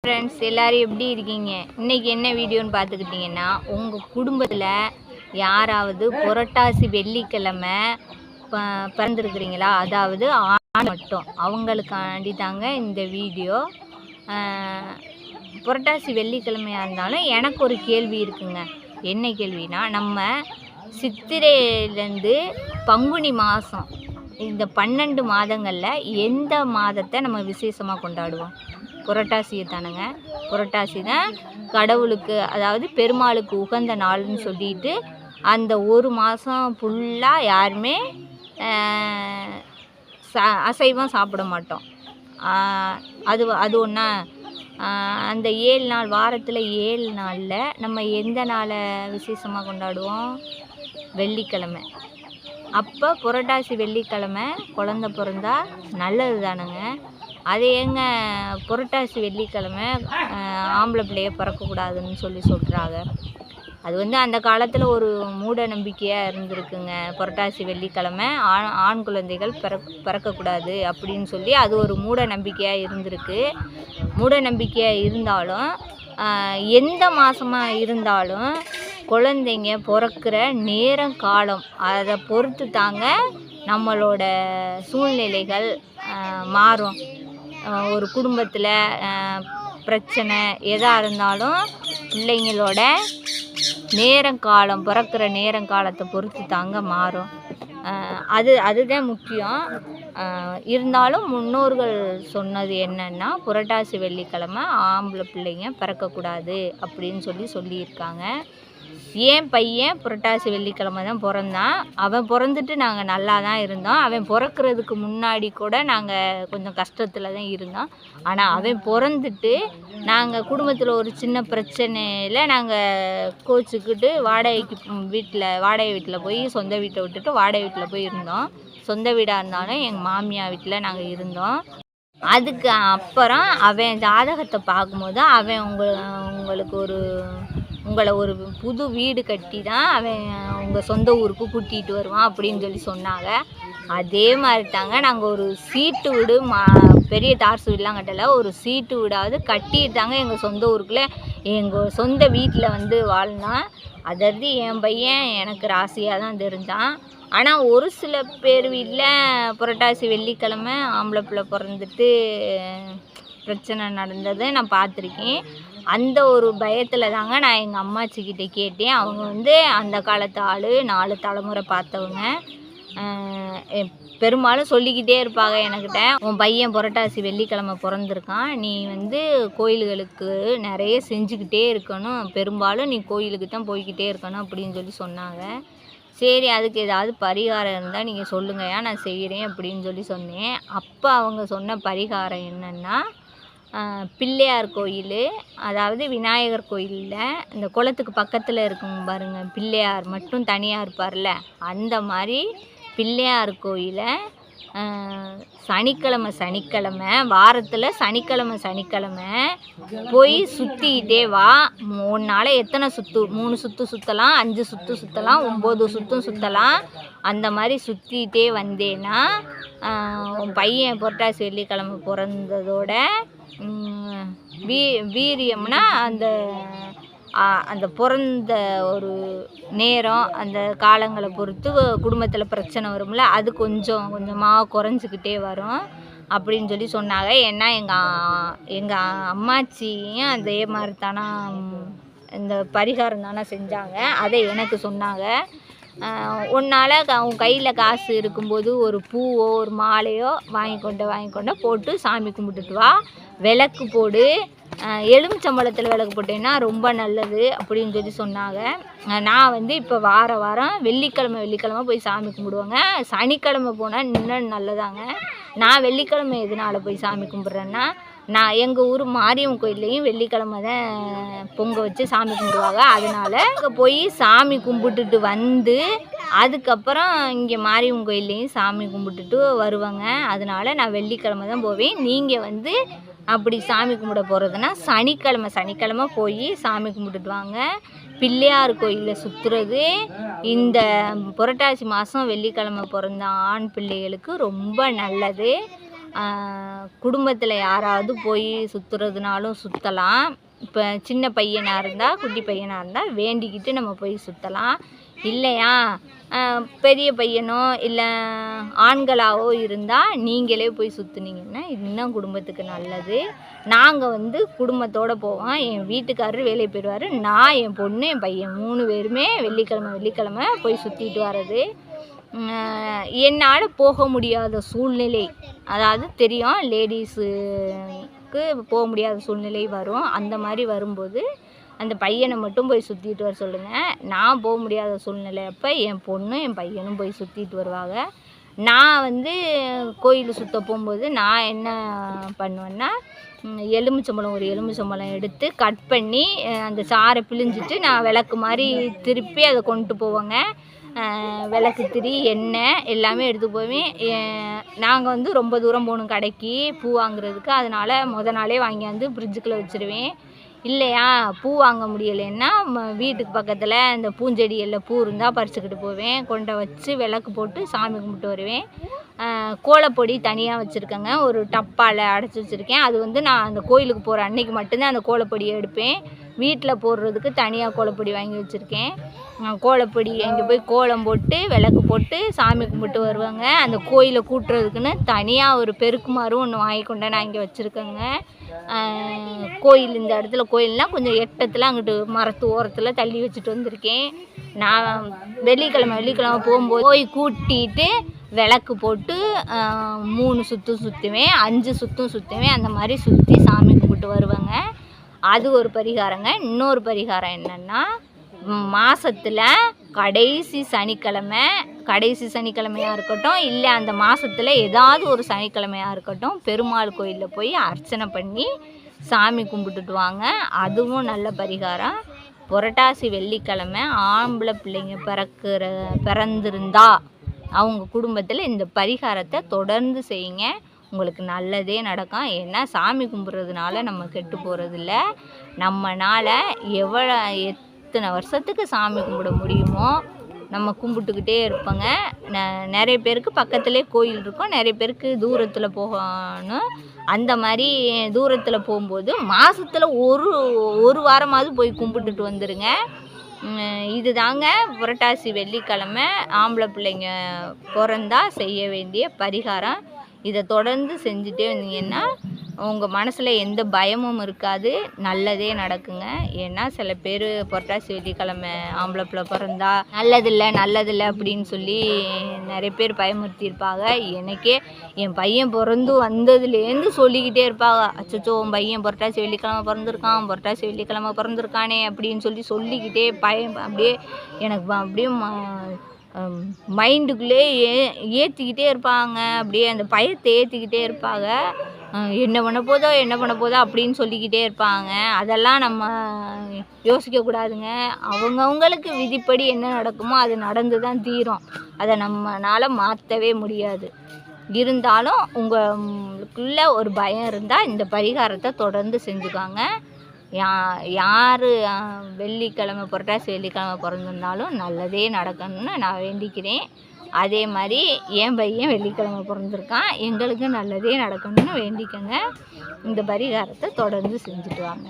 Friends எல்லாரும் எப்படி இருக்கீங்க? இன்னைக்கு என்ன வீடியோன்னு பார்த்துக்கிட்டிங்கன்னா, உங்கள் குடும்பத்தில் யாராவது புரட்டாசி வெள்ளிக்கிழமை பிறந்திருக்கிறீங்களா? அதாவது ஆண் மட்டும் அவங்களுக்காண்டி தாங்க இந்த வீடியோ. புரட்டாசி வெள்ளிக்கிழமையாக இருந்தாலும் எனக்கு ஒரு கேள்வி இருக்குங்க. என்ன கேள்வினா, நம்ம சித்திரையிலேருந்து பங்குனி மாதம் இந்த 12 மாதங்களில் எந்த மாதத்தை நம்ம விசேஷமாக கொண்டாடுவோம்? புரட்டாசியை தானங்க. புரட்டாசி தான் கடவுளுக்கு, அதாவது பெருமாளுக்கு உகந்த நாள்னு சொல்லிட்டு அந்த ஒரு மாதம் ஃபுல்லாக யாருமே அசைவம் சாப்பிட மாட்டோம். அது ஒன்றா. அந்த 7 நாள் வாரத்தில் 7 நாளில் நம்ம எந்த நாளை விசேஷமாக கொண்டாடுவோம்? வெள்ளிக்கிழமை. அப்போ புரட்டாசி வெள்ளிக்கிழமை குழந்த பிறந்தா நல்லது தானுங்க. அது ஏங்க புரட்டாசி வெள்ளிக்கிழமை ஆம்பளை பிள்ளைய பிறக்கக்கூடாதுன்னு சொல்கிறாங்க? அது அந்த காலத்தில் ஒரு மூட நம்பிக்கையாக இருந்திருக்குங்க. புரட்டாசி வெள்ளிக்கிழமை ஆண் குழந்தைகள் பிறக்கக்கூடாது அப்படின்னு சொல்லி அது ஒரு மூட நம்பிக்கையாக இருந்திருக்கு. மூட நம்பிக்கையாக இருந்தாலும் எந்த மாதமாக இருந்தாலும் குழந்தைங்க பிறக்கிற நேரம் காலம் அதை பொறுத்து தாங்க நம்மளோட சூழ்நிலைகள் மாறும். ஒரு குடும்பத்தில் பிரச்சனை எதாக இருந்தாலும் பிள்ளைங்களோட நேரங்காலம், பிறக்கிற நேரங்காலத்தை பொறுத்து தாங்க மாறும். அதுதான் முக்கியம். இருந்தாலும் முன்னோர்கள் சொன்னது என்னன்னா, புரட்டாசி வெள்ளிக்கிழமை ஆம்பளை பிள்ளைங்க பிறக்கக்கூடாது அப்படின்னு சொல்லியிருக்காங்க. என் பையன் புரட்டாசி வெள்ளிக்கிழமை தான் பிறந்தான். அவன் பிறந்துட்டு நாங்கள் நல்லா தான் இருந்தோம். அவன் பிறக்கிறதுக்கு முன்னாடி கூட நாங்கள் கொஞ்சம் கஷ்டத்தில் தான் இருந்தோம். ஆனால் அவன் பிறந்துட்டு நாங்கள் குடும்பத்தில் ஒரு சின்ன பிரச்சனையில் நாங்கள் கோச்சிக்கிட்டு வாடகை வீட்டில் போய் சொந்த வீட்டை விட்டுட்டு வாடகை வீட்டில் போய் இருந்தோம். சொந்த வீடாக இருந்தாலும் எங்கள் மாமியார் வீட்டில் நாங்கள் இருந்தோம். அதுக்கு அப்புறம் அவன் ஜாதகத்தை பார்க்கும்போது அவன் உங்களை ஒரு புது வீடு கட்டி தான் அவன் உங்கள் சொந்த ஊருக்கு கூட்டிகிட்டு வருவான் அப்படின்னு சொன்னாங்க. அதே மாதிரி தாங்க நாங்கள் ஒரு சீட்டு வீடு, பெரிய தார்சு வீடெலாம் கட்டலை, ஒரு சீட்டு வீடாவது கட்டிட்டு தாங்க எங்கள் சொந்த ஊருக்குள்ளே எங்கள் சொந்த வீட்டில் வாழ்ந்தான். அதாவது என் பையன் எனக்கு ராசியாக தான் தெரிஞ்சான். ஆனால் ஒரு சில பேர் வீட்டில் புரட்டாசி வெள்ளிக்கிழமை ஆம்பளை பிள்ளை பிறந்துட்டு பிரச்சனை நடந்ததை நான் பார்த்துருக்கேன். அந்த ஒரு பயத்தில் தாங்க நான் எங்கள் அம்மாச்சிக்கிட்ட கேட்டேன். அவங்க அந்த காலத்து ஆள், 4 தலைமுறை பார்த்தவங்க. பெரும்பாலும் சொல்லிக்கிட்டே இருப்பாங்க என்கிட்ட, உன் பையன் புரட்டாசி வெள்ளிக்கிழமை பிறந்திருக்கான், நீ கோயில்களுக்கு நிறைய செஞ்சுக்கிட்டே இருக்கணும், பெரும்பாலும் நீ கோயிலுக்கு தான் போய்கிட்டே இருக்கணும் அப்படின்னு சொன்னாங்க. சரி, அதுக்கு ஏதாவது பரிகாரம் இருந்தால் நீங்கள் சொல்லுங்கய்யா, நான் செய்கிறேன் அப்படின்னு சொன்னேன். அப்போ அவங்க சொன்ன பரிகாரம் என்னென்னா, பிள்ளையார் கோயில், அதாவது விநாயகர் கோயிலில் இந்த குளத்துக்கு பக்கத்தில் இருக்குங்க பாருங்கள், பிள்ளையார் மட்டும் தனியாக இருப்பார்ல, அந்த மாதிரி பிள்ளையார் கோயிலை சனிக்கிழமை வாரத்தில் சனிக்கிழமை போய் சுற்றிக்கிட்டே வா. ஒரு நாள் எத்தனை 3 சுற்று சுற்றலாம், 5 சுற்று சுற்றலாம், 9 சுற்றும் சுற்றலாம். அந்த மாதிரி சுற்றிக்கிட்டே வந்தேன்னா உன் பையன் புரட்டாசி வெள்ளிக்கிழமை பிறந்ததோட வீரியம்னா அந்த பிறந்த ஒரு நேரம், அந்த காலங்களை பொறுத்து குடும்பத்தில் பிரச்சனை வரும்ல, அது கொஞ்சம் கொஞ்சமாக குறைஞ்சிக்கிட்டே வரும் அப்படின்னு சொன்னாங்க. ஏன்னா எங்கள் அம்மாச்சியும் அதே மாதிரி தானே இந்த பரிகாரம் தானே செஞ்சாங்க. அதை எனக்கு சொன்னாங்க. உன்னால் உன் கையில் காசு இருக்கும்போது ஒரு பூவோ ஒரு மாலையோ வாங்கி கொண்டு போட்டு சாமி கும்பிட்டுட்டு வா. விளக்கு போடு, எலுமிச்சம்பழத்தில் விளக்கு போட்டேன்னா ரொம்ப நல்லது அப்படின்னு சொன்னாங்க. நான் இப்போ வாரம் வெள்ளிக்கிழமை போய் சாமி கும்பிடுவேங்க. சனிக்கிழமை போனால் இன்னும் நல்லதாங்க. நான் வெள்ளிக்கிழமை எதனால் போய் சாமி கும்பிட்றேன்னா, நான் எங்கள் ஊர் மாரியம்மன் கோயில்லையும் வெள்ளிக்கிழமை தான் பொங்க வச்சு சாமி கும்பிடுவாங்க. அதனால் அங்கே போய் சாமி கும்பிட்டுட்டு அதுக்கப்புறம் இங்கே மாரியம்மன் கோயில்லையும் சாமி கும்பிட்டுட்டு வருவாங்க. அதனால் நான் வெள்ளிக்கிழமை தான் போவேன். நீங்கள் அப்படி சாமி கும்பிட போகிறதுனா சனிக்கிழமை போய் சாமி கும்பிட்டுட்டு வாங்க. பிள்ளையார் கோயிலில் சுற்றுறது இந்த புரட்டாசி மாதம் வெள்ளிக்கிழமை பிறந்த ஆண் பிள்ளைகளுக்கு ரொம்ப நல்லது. குடும்பத்தில் யாராவது போய் சுற்றுறதுனாலும் சுற்றலாம். இப்போ சின்ன பையனாக இருந்தால் குட்டி பையனாக இருந்தால் வேண்டிக்கிட்டு நம்ம போய் சுற்றலாம். இல்லையா பெரிய பையனோ இல்லை ஆண்களாவோ இருந்தால் நீங்களே போய் சுற்றுனீங்கன்னா இன்னும் குடும்பத்துக்கு நல்லது. நாங்கள் குடும்பத்தோடு போவோம். என் வீட்டுக்காரர் வேலைக்கு போயிடுவார். நான் என் பொண்ணு என் பையன் 3 பேருமே வெள்ளிக்கிழமை போய் சுற்றிட்டு வர்றது. என்னால் போக முடியாத சூழ்நிலை, அதாவது தெரியும் லேடிஸுக்கு போக முடியாத சூழ்நிலை வரும். அந்த மாதிரி வரும்போது அந்த பையனை மட்டும் போய் சுற்றிட்டு வர சொல்லுங்கள். நான் போக முடியாத சூழ்நிலை அப்போ என் பொண்ணும் என் பையனும் போய் சுற்றிட்டு வருவாங்க. நான் கோயில் சுற்ற போகும்போது நான் என்ன பண்ணுவேன்னா, ஒரு எலுமிச்சம்பழம் எடுத்து கட் பண்ணி அந்த சாறை பிழிஞ்சிட்டு நான் விளக்கு மாதிரி திருப்பி அதை கொண்டு போவோங்க. விளக்கு திரி எண்ணெய் எல்லாமே எடுத்து போவேன். நாங்கள் ரொம்ப தூரம் போகணும் கடைக்கு பூ வாங்குறதுக்கு. அதனால் நாளே வாங்கியாந்து ஃப்ரிட்ஜுக்குள்ளே வச்சுருவேன். இல்லையா பூ வாங்க முடியலைன்னா வீட்டுக்கு பக்கத்தில் இந்த பூஞ்செடிகளில் பூ இருந்தால் பறிச்சுக்கிட்டு போவேன். கொண்டை வச்சு விளக்கு போட்டு சாமி கும்பிட்டு வருவேன். கோலப்பொடி தனியாக வச்சுருக்கேங்க. ஒரு டப்பாவில் அடைச்சி வச்சுருக்கேன். அது நான் அந்த கோயிலுக்கு போகிற அன்னைக்கு மட்டும்தான் அந்த கோலப்பொடியை எடுப்பேன். வீட்டில் போடுறதுக்கு தனியாக கோலப்பொடி வாங்கி வச்சுருக்கேன். கோலப்பொடி அங்கே போய் கோலம் போட்டு விளக்கு போட்டு சாமி கும்பிட்டு வருவாங்க. அந்த கோயிலை கூட்டுறதுக்குன்னு தனியாக ஒரு பெருக்குமாறும் ஒன்று வாங்கி கொண்டு நான் இங்கே வச்சுருக்கேங்க. கோயில் இந்த இடத்துல கோயில்னால் கொஞ்சம் எட்டத்தில் அங்கிட்டு மரத்து ஓரத்தில் தள்ளி வச்சுட்டு வந்திருக்கேன். நான் வெள்ளிக்கிழமை போகும்போது போய் கூட்டிகிட்டு விளக்கு போட்டு 3 சுற்றும் சுற்றுவேன், 5 சுற்றும் சுற்றுவேன். அந்த மாதிரி சுற்றி சாமி கும்பிட்டு வருவாங்க. அது ஒரு பரிகாரங்க. இன்னொரு பரிகாரம் என்னென்னா, மாதத்தில் கடைசி சனிக்கிழமையாக இருக்கட்டும், இல்லை அந்த மாதத்தில் ஏதாவது ஒரு சனிக்கிழமையாக இருக்கட்டும், பெருமாள் கோயிலில் போய் அர்ச்சனை பண்ணி சாமி கும்பிட்டுட்டு வாங்க. அதுவும் நல்ல பரிகாரம். புரட்டாசி வெள்ளிக்கிழமை ஆம்பளை பிள்ளைங்க பிறந்திருந்தா அவங்க குடும்பத்தில் இந்த பரிகாரத்தை தொடர்ந்து செய்யுங்க. உங்களுக்கு நல்லதே நடக்கும். ஏன்னா சாமி கும்பிட்றதுனால நம்ம கெட்டு போகிறதில்ல. நம்மளால் எத்தனை வருஷத்துக்கு சாமி கும்பிட முடியுமோ நம்ம கும்பிட்டுக்கிட்டே இருப்போங்க. நிறைய பேருக்கு பக்கத்துலேயே கோயில் இருக்கும், நிறைய பேருக்கு தூரத்தில் போகணும். அந்த மாதிரி தூரத்தில் போகும்போது மாதத்தில் ஒரு வாரமாவது போய் கும்பிட்டுட்டு வந்துடுங்க. இது தாங்க புரட்டாசி வெள்ளிக்கிழமை ஆம்பளை பிள்ளைங்க பிறந்தா செய்ய வேண்டிய பரிகாரம். இதை தொடர்ந்து செஞ்சுட்டே வந்தீங்கன்னா உங்கள் மனசில் எந்த பயமும் இருக்காது, நல்லதே நடக்குங்க. ஏன்னா சில பேர் புரட்டாசி வெள்ளிக்கிழமை ஆம்பளை பிள்ளை பிறந்தா நல்லதில்லை அப்படின்னு சொல்லி நிறைய பேர் பயமுறுத்தியிருப்பாங்க. எனக்கே என் பையன் பிறந்து வந்ததுலேருந்து சொல்லிக்கிட்டே இருப்பாங்க, அச்சோ உன் பையன் புரட்டாசி வெள்ளிக்கிழமை பிறந்திருக்கானே அப்படின்னு சொல்லிக்கிட்டே அப்படியே எனக்கு அப்படியே மைண்டுக்குள்ளே ஏற்றிக்கிட்டே இருப்பாங்க. அப்படியே அந்த பயத்தை ஏற்றிக்கிட்டே இருப்பாங்க. என்ன பண்ண போதோ அப்படின்னு சொல்லிக்கிட்டே இருப்பாங்க. அதெல்லாம் நம்ம யோசிக்கக்கூடாதுங்க. அவங்கவுங்களுக்கு விதிப்படி என்ன நடக்குமோ அது நடந்து தான் தீரும். அதை நம்மளால் மாற்றவே முடியாது. இருந்தாலும் உங்களுக்குள்ள ஒரு பயம் இருந்தால் இந்த பரிகாரத்தை தொடர்ந்து செஞ்சுக்காங்க. யார் புரட்டாசி வெள்ளிக்கிழமை பிறந்திருந்தாலும் நல்லதே நடக்கணும்னு நான் வேண்டிக்கிறேன். அதே மாதிரி என் பையன் வெள்ளிக்கிழமை பிறந்திருக்கான், எங்களுக்கு நல்லதே நடக்கணும்னு வேண்டிக்கங்க. இந்த பரிகாரத்தை தொடர்ந்து செஞ்சுட்டு வாங்க.